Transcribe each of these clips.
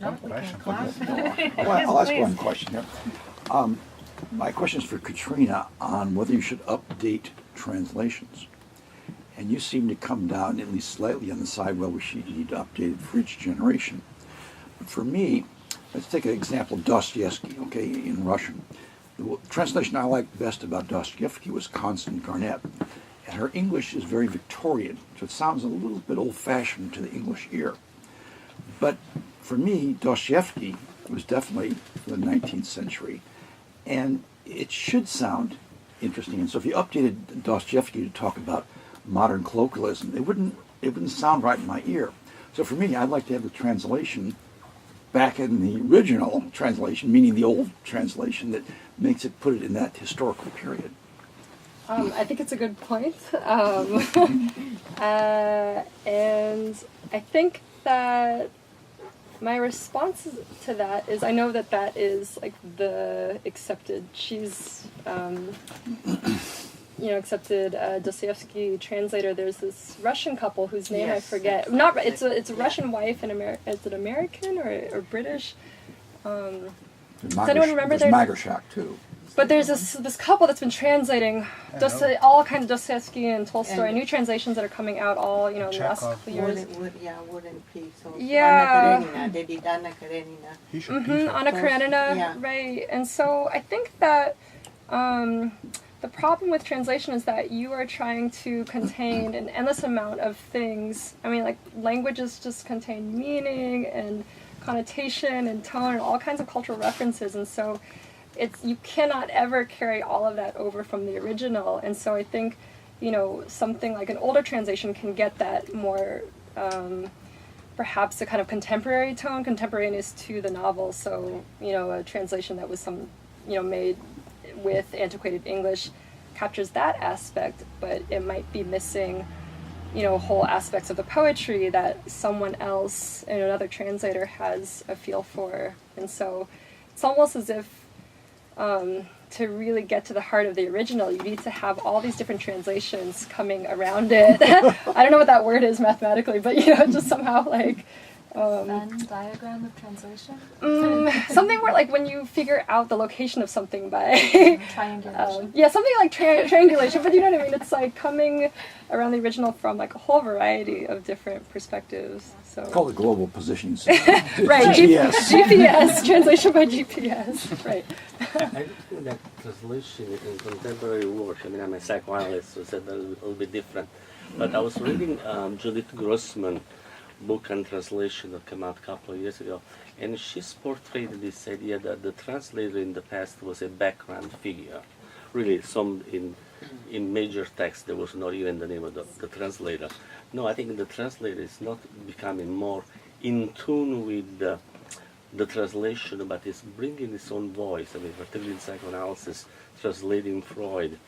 I'll ask one question here. My question is for Katrina on whether you should update translations. And you seem to come down at least slightly on the side, well, we should need to update it for each generation. But for me, let's take an example of Dostoevsky, okay, in Russian. The translation I liked best about Dostoevsky was Constance Garnett. And her English is very Victorian, so it sounds a little bit old-fashioned to the English ear. But for me, Dostoevsky was definitely from the 19th century, and it should sound interesting. And so if you updated Dostoevsky to talk about modern colloquialism, it wouldn't sound right in my ear. So for me, I'd like to have the translation back in the original translation, meaning the old translation that makes it, put it in that historical period. I think it's a good point. And I think that my response to that is, I know that that is like the accepted, she's, accepted Dostoevsky translator. There's this Russian couple whose name I forget. It's a Russian wife and is it American or British? Does anyone remember their? There's Magershak too. But there's this couple that's been translating all kinds of Dostoevsky and Tolstoy, and new translations that are coming out all, in the last couple of years. War and Peace also. Yeah. Anna Karenina. They did Anna Karenina. Anna Karenina, right. And so I think that the problem with translation is that you are trying to contain an endless amount of things. I mean, like, languages just contain meaning and connotation and tone and all kinds of cultural references, and so you cannot ever carry all of that over from the original. And so I think, something like an older translation can get that more, perhaps a kind of contemporary tone, contemporaneous to the novel. So, a translation that was made with antiquated English captures that aspect, but it might be missing, whole aspects of the poetry that someone else, another translator, has a feel for. And so it's almost as if to really get to the heart of the original, you need to have all these different translations coming around it. I don't know what that word is mathematically, but just somehow like Venn diagram of translation? Something where, like, when you figure out the location of something by triangulation. Something like triangulation, but you know what I mean? It's like coming around the original from like a whole variety of different perspectives. So Call it global positioning system. right, GPS. GPS, translation by GPS, right. I think that translation in contemporary work, I'm a psychoanalyst, so it's a little bit different. But I was reading Judith Grossman book and translation that came out a couple of years ago, and she's portrayed this idea that the translator in the past was a background figure. Really, some in major text there was not even the name of the translator. No, I think the translator is not becoming more in tune with the translation, but is bringing its own voice. I mean, particularly in psychoanalysis, translating Freud.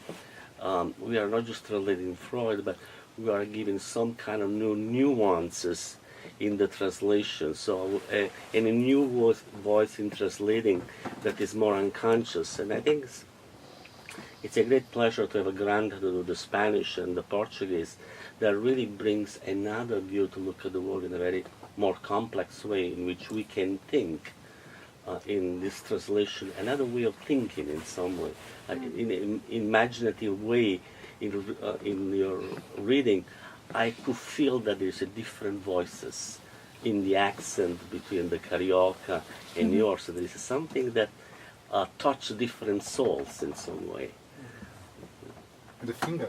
We are not just translating Freud, but we are giving some kind of new nuances in the translation, so and a new voice in translating that is more unconscious. And I think it's a great pleasure to have a Granta to do the Spanish and the Portuguese that really brings another view to look at the world in a very more complex way, in which we can think in this translation, another way of thinking in some way, in an imaginative way. In your reading, I could feel that there's a different voices in the accent between the Carioca and yours. So there is something that touches different souls in some way. The finger.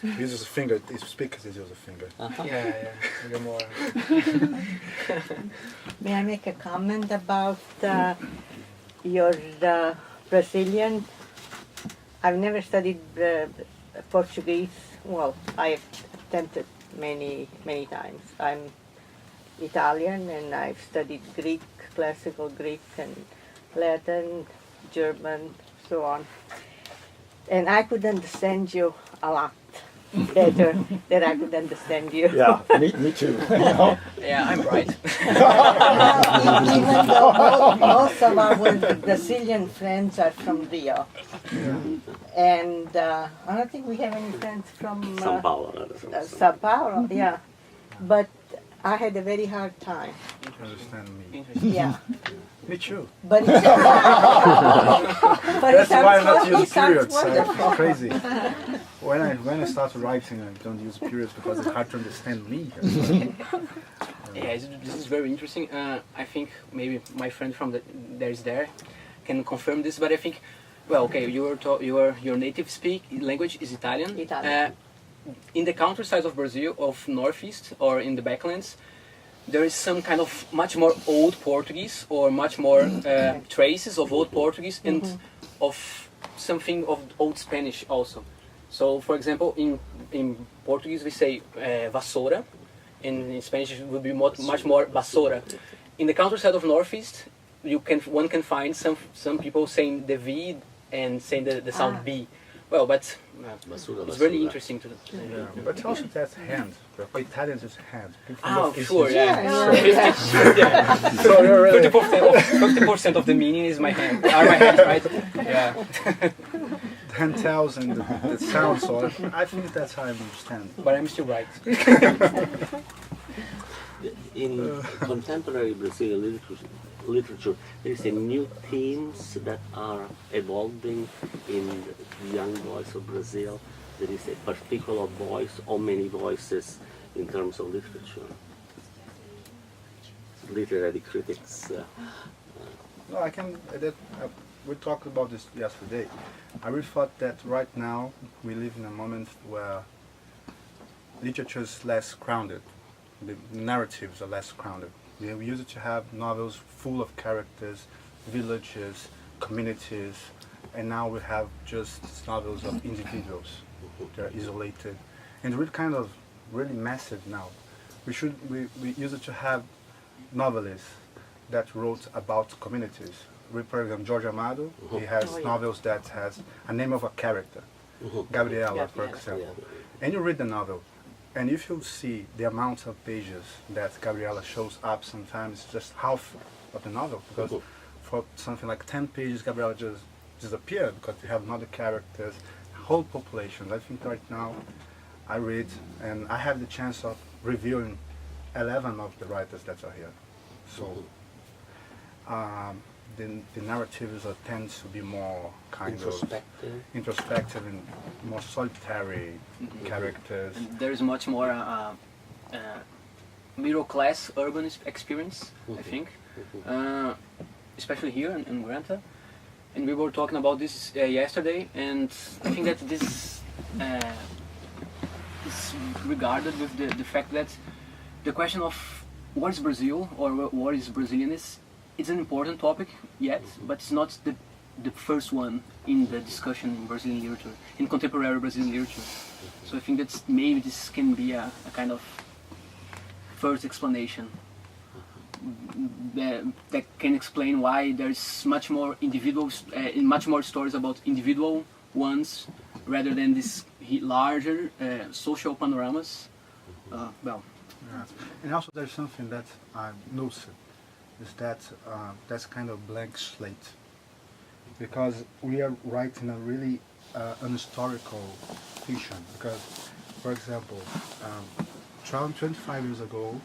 He uses a finger. He speaks. He uses a finger. Yeah. More. May I make a comment about your Brazilian? I've never studied Portuguese. Well, I've attempted many times. I'm Italian, and I've studied Greek, classical Greek, and Latin, German, so on. And I could understand you a lot better than I could understand you. Yeah, me too. Yeah, I'm right. Even though most of our Brazilian friends are from Rio. And I don't think we have any friends from São Paulo. Sao Paulo, yeah. But I had a very hard time. Understand me. Interesting. Yeah. Me too. But it, but That's why I'm not it using sounds periods. wonderful. It's crazy. When I start writing, I don't use periods because it's hard to understand me. Yeah, this is very interesting. I think maybe my friend from there can confirm this, but I think, well, okay, your native language is Italian. Italian. In the countryside of Brazil, of Northeast, or in the backlands, there is some kind of much more old Portuguese, or much more traces of old Portuguese and of something of old Spanish also. So, for example, in Portuguese we say vassoura. In Spanish it would be much more basura. In the countryside of Northeast, one can find some people saying the V and saying the sound B. Well, but it's really interesting to. Yeah, but also that's hand. For Italians, it's hand. Oh, It's- sure, yeah. Yeah. So you're really 50% of the meaning is my hand. Are my hands, right? Yeah. hand tells and the sound. So I think that's how I understand. But I'm still right. In contemporary Brazilian literature, there is a new themes that are evolving in the young voice of Brazil. There is a particular voice or many voices in terms of literature. Literary critics. No, I can. We talked about this yesterday. I really thought that right now we live in a moment where literature is less grounded. The narratives are less grounded. We used to have novels full of characters, villages, communities, and now we have just novels of individuals. They're isolated, and really kind of really massive now. We used to have novelists that wrote about communities. For example, Jorge Amado, he has novels that has a name of a character. Gabriela, for example. And you read the novel, and if you see the amount of pages that Gabriela shows up, sometimes it's just half of the novel, because for something like 10 pages, Gabriela just disappeared because you have other characters, whole populations. I think right now I read, and I have the chance of reviewing 11 of the writers that are here. So the narratives tends to be more kind of introspective and more solitary characters. And there is much more middle class urban experience, I think, especially here in Granta. And we were talking about this yesterday, and I think that this is regarded with the fact that the question of what is Brazil or what is Brazilianness, it's an important topic yet, but it's not the first one in the discussion in Brazilian literature, in contemporary Brazilian literature. So I think that maybe this can be a kind of first explanation that can explain why there's much more individuals, much more stories about individual ones rather than this larger social panoramas. Well. Yeah. And also there's something that I noticed, is that that's kind of blank slate, because we are writing a really unhistorical fiction. Because, for example, 25 years ago,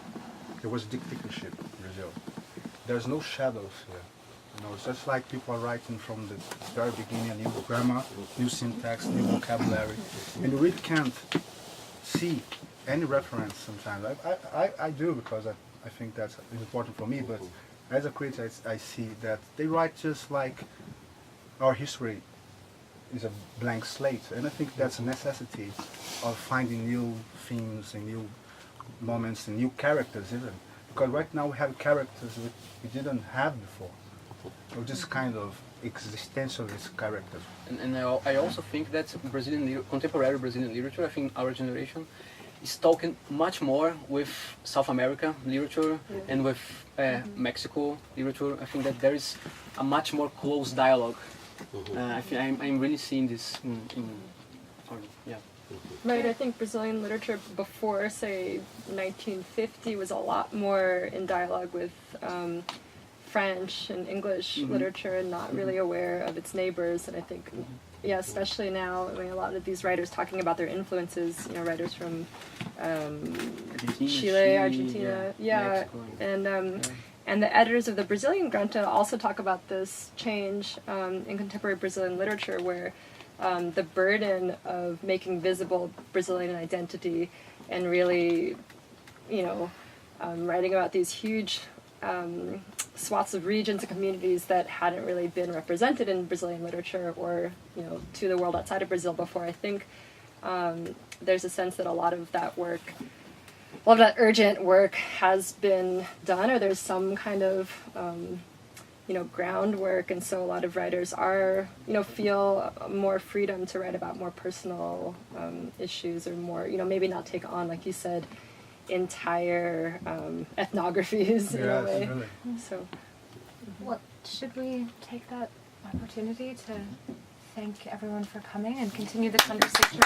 there was dictatorship in Brazil. There's no shadows here. You know, it's just like people are writing from the very beginning, a new grammar, new syntax, new vocabulary, and you really can't see any reference sometimes. I do, because I think that's important for me, but as a critic I see that they write just like our history is a blank slate, and I think that's a necessity of finding new themes and new moments and new characters even, because right now we have characters we didn't have before. Or just kind of existentialist characters. And I also think that contemporary Brazilian literature, I think our generation is talking much more with South America literature and with Mexico literature. I think that there is a much more close dialogue. I'm really seeing this Right, I think Brazilian literature before, say, 1950 was a lot more in dialogue with French and English literature and not really aware of its neighbors. And I think yeah, especially now, I mean, a lot of these writers talking about their influences, you know, writers from Chile, Argentina, Mexico. and the editors of the Brazilian Granta also talk about this change in contemporary Brazilian literature, where the burden of making visible Brazilian identity and really, you know, writing about these huge swaths of regions and communities that hadn't really been represented in Brazilian literature or, you know, to the world outside of Brazil before. I think there's a sense that a lot of that work, a lot of that urgent work has been done, or there's some kind of, you know, groundwork, and so a lot of writers are, you know, feel more freedom to write about more personal issues, or more, you know, maybe not take on, like you said, entire ethnographies in a way. Really. So, Well, should we take that opportunity to thank everyone for coming and continue the conversation?